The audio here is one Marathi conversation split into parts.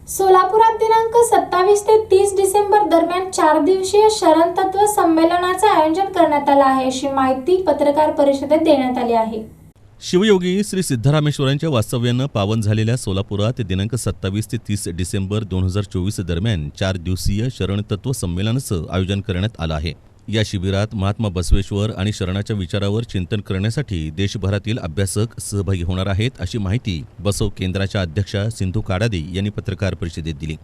सोलापुरात दिनांक 27 ते 30 डिसेंबर दरम्यान 4 दिवसीय शरण तत्व संमेलनाचे आयोजन करण्यात आले आहे, अशी माहिती पत्रकार परिषदेत देण्यात आली आहे. शिवयोगी श्री सिद्धरामेश्वरांच्या वास्तव्यानं पावन झालेल्या सोलापुरात दिनांक 27 ते 30 डिसेंबर 2024 दरम्यान 4 दिवसीय शरण तत्व संमेलनाचं आयोजन करण्यात आलं आहे. या शिबिरात महात्मा बसवेश्वर आणि शरणाच्या विचारावर चिंतन करण्यासाठी देशभरातील अभ्यासक सहभागी होणार आहेत, अशी माहिती बसव केंद्राच्या अध्यक्षा सिंधू काडादी यांनी पत्रकार परिषदेत दिली.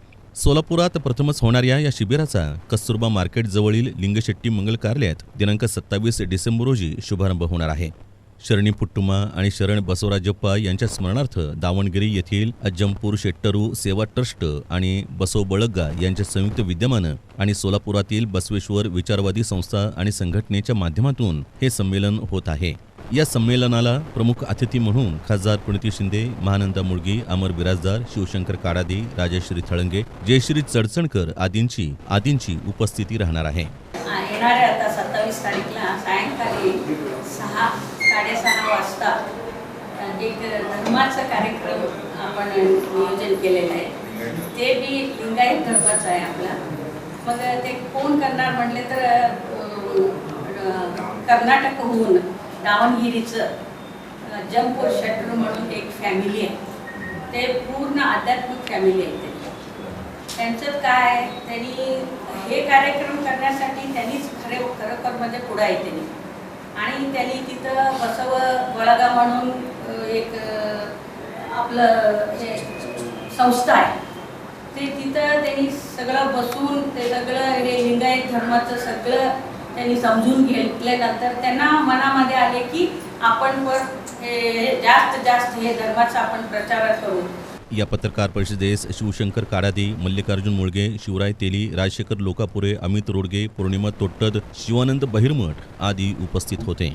सोलापुरात प्रथमच होणाऱ्या या शिबिराचा कस्तुरबा मार्केट जवळील लिंगशेट्टी मंगल कार्यालयात दिनांक 27 डिसेंबर रोजी शुभारंभ होणार आहे. शरणी पुट्टुमा आणि शरण बसवराजप्पा यांच्या स्मरणार्थ दावणगिरी येथील अज्जमपूर शेट्टरू सेवा ट्रस्ट आणि बसव बळग्गा यांच्या संयुक्त विद्यमानं आणि सोलापुरातील बसवेश्वर विचारवादी संस्था आणि संघटनेच्या माध्यमातून हे संमेलन होत आहे. या संमेलनाला प्रमुख अतिथी म्हणून खासदार प्रणिती शिंदे, महानंदा मुळगी, अमर बिराजदार, शिवशंकर काडादी, राजश्री थळंगे, जयश्री चडचणकर आदींची उपस्थिती राहणार आहे. येणाऱ्या आता 27 तारीखला सायंकाळी 6-6:30 वाजता एक धर्माचा कार्यक्रम आपण नियोजन केलेलं आहे. ते बी लिंगायत धर्माचं आहे आपला. मग ते कोण करणार म्हटले तर कर्नाटकहून दावणगिरीचं जमपूर शेट्टरू म्हणून एक फॅमिली आहे. ते पूर्ण आध्यात्मिक फॅमिली आहे. त्यांचं काय, त्यांनी हे कार्यक्रम करण्यासाठी त्यांनीच खरोखर म्हणजे पुढे आहे त्यांनी. आणि त्यांनी तिथं बसव बळगा म्हणून एक आपलं हे संस्था आहे. ते तिथं त्यांनी सगळं बसून ते सगळं हे लिंगायत धर्माचं सगळं त्यांनी समजून घेतल्यानंतर त्यांना मनामध्ये आले की आपण पण हे जास्त हे धर्माचा आपण प्रचार करू. या पत्रकार परिषदेस शिवशंकर काडादी, मल्लिकार्जुन मुळगे, शिवराय तेली, राजशेखर लोकापुरे, अमित रोडगे, पौर्णिमा तोट्टद, शिवानंद बहिरमठ आदी उपस्थित होते.